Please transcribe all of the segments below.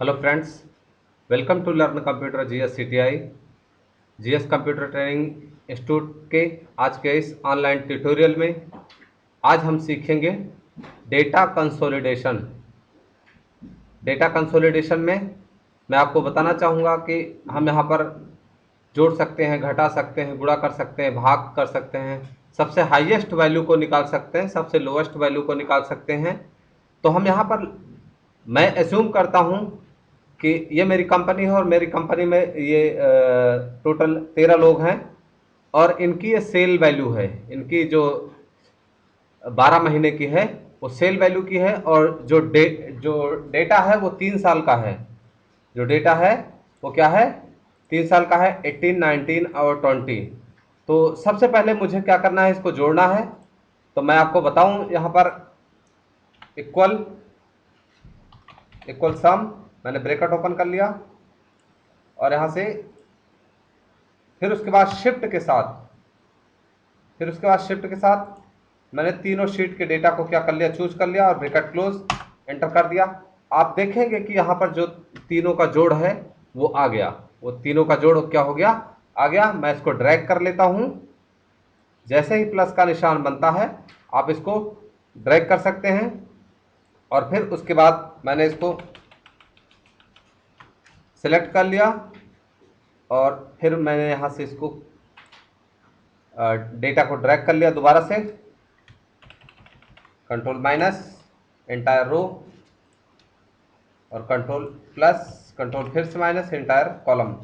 Hello friends, welcome to learn computer GS CTI GS computer training institute के आज के इस ऑनलाइन ट्यूटोरियल में आज हम सीखेंगे डेटा कंसोलिडेशन। डेटा कंसोलिडेशन में मैं आपको बताना चाहूँगा कि हम यहाँ पर जोड़ सकते हैं, घटा सकते हैं, गुणा कर सकते हैं, भाग कर सकते हैं, सबसे हाईएस्ट वैल्यू को निकाल सकते हैं, सबसे लोएस्ट वैल्यू को निकाल सकते हैं। तो हम यहाँ पर मैं एज्यूम करता हूँ कि ये मेरी कंपनी है और मेरी कंपनी में ये टोटल 13 लोग हैं और इनकी ये सेल वैल्यू है, इनकी जो 12 महीने की है वो सेल वैल्यू की है। और जो डेटा है वो 3 साल का है। जो डेटा है वो क्या है, 3 साल का है, 18, 19 और 20। तो सबसे पहले मुझे क्या करना है, इसको जोड़ना है। तो मैं आपको बताऊं, यहाँ पर इक्वल इक्वल सम, मैंने ब्रैकेट ओपन कर लिया और यहाँ से फिर उसके बाद शिफ्ट के साथ मैंने तीनों शीट के डेटा को क्या कर लिया, चूज कर लिया और ब्रैकेट क्लोज, एंटर कर दिया। आप देखेंगे कि यहाँ पर जो तीनों का जोड़ है वो आ गया, वो तीनों का जोड़ क्या हो गया, आ गया। मैं इसको ड्रैग कर लेता हूँ। जैसे ही प्लस का निशान बनता है आप इसको ड्रैग कर सकते हैं और फिर उसके बाद मैंने इसको सेलेक्ट कर लिया और फिर मैंने यहाँ से इसको डेटा को ड्रैग कर लिया दोबारा से, कंट्रोल माइनस एंटायर रो और कंट्रोल प्लस, कंट्रोल फिर से माइनस एंटायर कॉलम।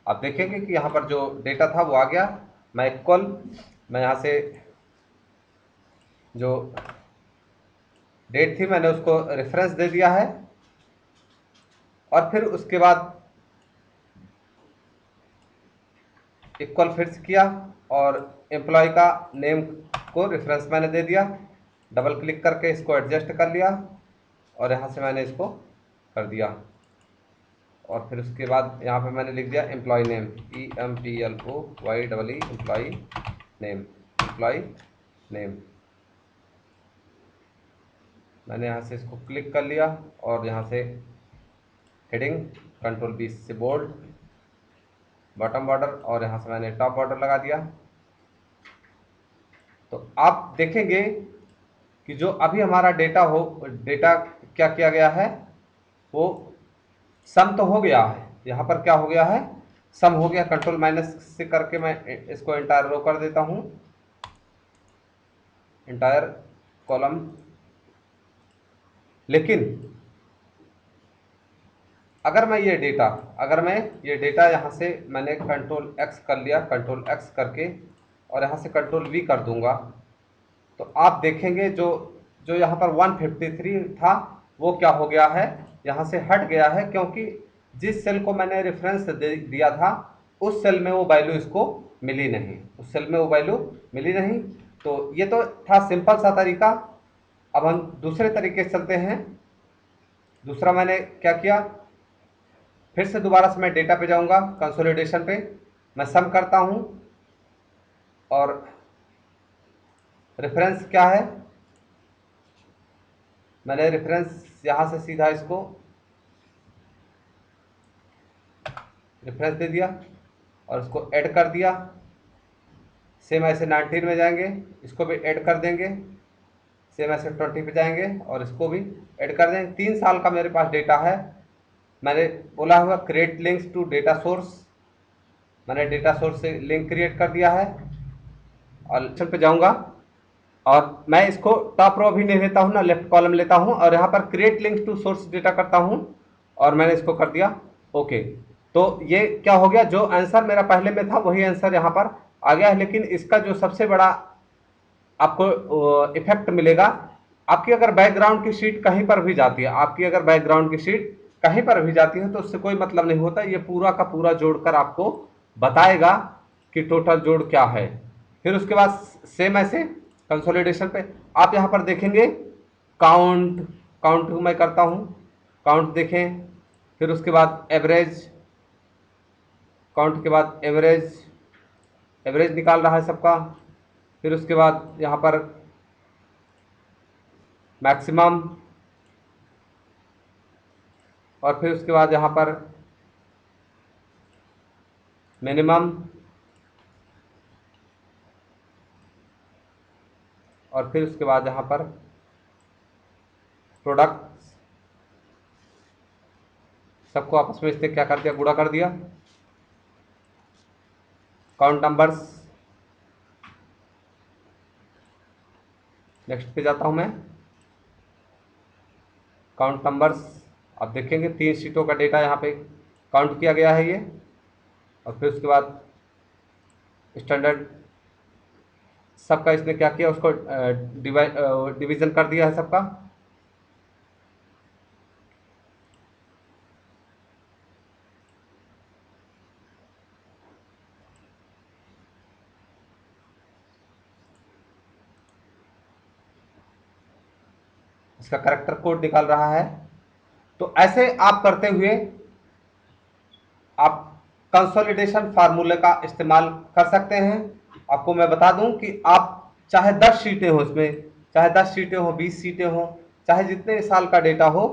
आप देखेंगे कि यहाँ पर जो डेटा था वो आ गया। मैं यहाँ से जो डेट थी मैंने उसको रेफरेंस दे दिया है और फिर उसके बाद इक्वल फिर से किया और एम्प्लॉय का नेम को रेफरेंस मैंने दे दिया। डबल क्लिक करके इसको एडजस्ट कर लिया और यहाँ से मैंने इसको कर दिया और फिर उसके बाद यहाँ पे मैंने लिख दिया employee name, EMPLOYEE, employee name. मैंने यहाँ से इसको क्लिक कर लिया और यहाँ से हेडिंग कंट्रोल B से बोल्ड, बॉटम बॉर्डर और यहाँ से मैंने टॉप बॉर्डर लगा दिया। तो आप देखेंगे कि जो अभी हमारा डेटा क्या किया गया है, वो सम तो हो गया है। यहाँ पर क्या हो गया है, सम हो गया। कंट्रोल माइनस से करके मैं इसको एंटायर रो कर देता हूँ, एंटायर कॉलम। लेकिन अगर मैं ये डेटा यहाँ से मैंने कंट्रोल एक्स कर लिया, कंट्रोल एक्स करके और यहाँ से कंट्रोल वी कर दूंगा, तो आप देखेंगे जो जो यहाँ पर 153 था वो क्या हो गया है, यहाँ से हट गया है, क्योंकि जिस सेल को मैंने रेफरेंस दिया था उस सेल में वो वैल्यू इसको मिली नहीं, उस सेल में वो वैल्यू मिली नहीं। तो ये तो था सिंपल सा तरीका। अब हम दूसरे तरीके से चलते हैं। दूसरा मैंने क्या किया, फिर से दोबारा से मैं डेटा पे जाऊंगा, कंसोलिडेशन पे मैं सम करता हूं और रेफरेंस क्या है, मैंने रेफरेंस यहां से सीधा इसको रेफरेंस दे दिया और इसको ऐड कर दिया। सेम ऐसे 19 में जाएंगे, इसको भी ऐड कर देंगे। सेम ऐसे 20 पे जाएंगे और इसको भी ऐड कर देंगे। 3 साल का मेरे पास डेटा है। मैंने बोला हुआ create links to data source, मैंने डेटा सोर्स से लिंक क्रिएट कर दिया है और ऑप्शन पे जाऊंगा और मैं इसको टॉप रो भी नहीं लेता हूँ ना, लेफ्ट कॉलम लेता हूँ और यहाँ पर create link to source data करता हूँ और मैंने इसको कर दिया ओके। तो ये क्या हो गया, जो आंसर मेरा पहले में था वही आंसर यहाँ पर आ गया है। लेकिन इसका जो सबसे बड़ा आपको इफेक्ट मिलेगा, आपकी अगर बैकग्राउंड की शीट कहीं पर भी जाती है, आपकी अगर बैकग्राउंड की शीट कहीं पर भी जाती है तो उससे कोई मतलब नहीं होता। ये पूरा का पूरा जोड़कर आपको बताएगा कि टोटल जोड़ क्या है। फिर उसके बाद सेम ऐसे कंसोलिडेशन पे आप यहाँ पर देखेंगे काउंट, काउंट मैं करता हूँ, काउंट देखें। फिर उसके बाद एवरेज, काउंट के बाद एवरेज, एवरेज निकाल रहा है सबका। फिर उसके बाद यहाँ पर मैक्सिमम, और फिर उसके बाद यहाँ पर मिनिमम, और फिर उसके बाद यहाँ पर प्रोडक्ट, सबको आपस में इसने क्या कर दिया, गुणा कर दिया। काउंट नंबर्स, नेक्स्ट पे जाता हूं मैं। काउंट नंबर्स, आप देखेंगे 3 शीटों का डेटा यहाँ पे काउंट किया गया है ये। और फिर उसके बाद स्टैंडर्ड, सबका इसने क्या किया, उसको डिवीजन कर दिया है सबका। इसका करेक्टर कोड निकाल रहा है। तो ऐसे आप करते हुए आप कंसोलिडेशन फार्मूले का इस्तेमाल कर सकते हैं। आपको मैं बता दूं कि आप चाहे 10 सीटें हो इसमें, चाहे 10 सीटें हो, 20 सीटें हो, चाहे जितने साल का डेटा हो,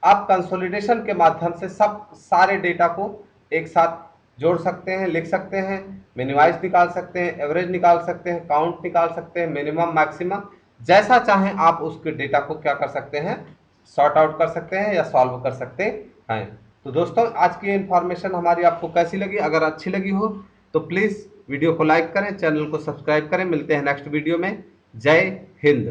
आप कंसोलिडेशन के माध्यम से सब सारे डेटा को एक साथ जोड़ सकते हैं, लिख सकते हैं, मिनिमाइज निकाल सकते हैं, एवरेज निकाल सकते हैं, काउंट निकाल सकते हैं, मिनिमम मैक्सिमम, जैसा चाहें आप उसके डेटा को क्या कर सकते हैं, सॉर्ट आउट कर सकते हैं या सॉल्व कर सकते हैं। तो दोस्तों, आज की इन्फॉर्मेशन हमारी आपको कैसी लगी? अगर अच्छी लगी हो तो प्लीज़ वीडियो को लाइक करें, चैनल को सब्सक्राइब करें। मिलते हैं नेक्स्ट वीडियो में। जय हिंद।